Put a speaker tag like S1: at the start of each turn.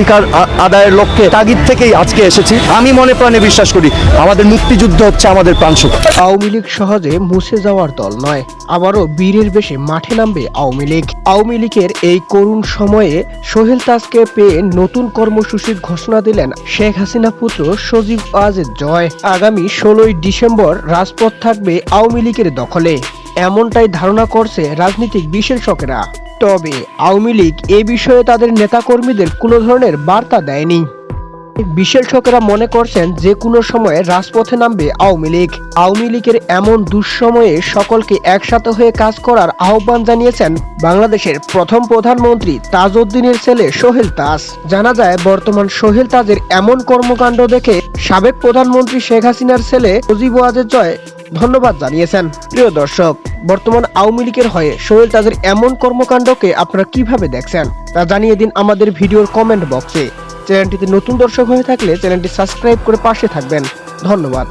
S1: অধিকার আদায়ের লক্ষ্যে তাগিদ থেকেই আজকে এসেছি। আমি মনে প্রাণে বিশ্বাস করি আমাদের মুক্তিযুদ্ধ হচ্ছে আমাদের প্রাণশক্তি।
S2: আওয়ামী লীগ সহজে মুছে যাওয়ার দল নয়, আবারও বীরের বেশে মাঠে নামবে আওয়ামী লীগ। আওয়ামী লীগের এই করুণ সময়ে সোহেল তাজকে পেয়ে নতুন কর্মসূচির ঘোষণা দিলেন শেখ হাসিনা পুত্র সজীব ওয়াজেদ জয়। আগামী 16ই ডিসেম্বর রাজপথ থাকবে আওয়ামী লীগের দখলে, এমনটাই ধারণা করছে রাজনৈতিক বিশ্লেষকেরা। তবে আওয়ামী লীগ এ বিষয়ে তাদের নেতাকর্মীদের কোনো ধরনের বার্তা দেয়নি। বিশ্লেষকেরা মনে করছেন যে কোনো সময়ে রাজপথে নামবে আওয়ামী লীগ। আওয়ামী লীগের এমন দুঃসময়ে সকলকে একসাথে হয়ে কাজ করার আহ্বান জানিয়েছেন বাংলাদেশের প্রথম প্রধানমন্ত্রী তাজউদ্দিনের ছেলে সোহেল তাজ। জানা যায়, বর্তমান সোহেল তাজের এমন কর্মকাণ্ড দেখে সাবেক প্রধানমন্ত্রী শেখ হাসিনার ছেলে সজীব ওয়াজেদ জয় ধন্যবাদ জানিয়েছেন। প্রিয় দর্শক, বর্তমান আওয়ামী লীগের হয়ে সোহেল তাজের এমন কর্মকাণ্ডকে আপনারা কিভাবে দেখছেন তা জানিয়ে দিন আমাদের ভিডিওর কমেন্ট বক্সে। চ্যানেলটিতে নতুন দর্শক হয়ে থাকলে চ্যানেলটি সাবস্ক্রাইব করে পাশে থাকবেন। ধন্যবাদ।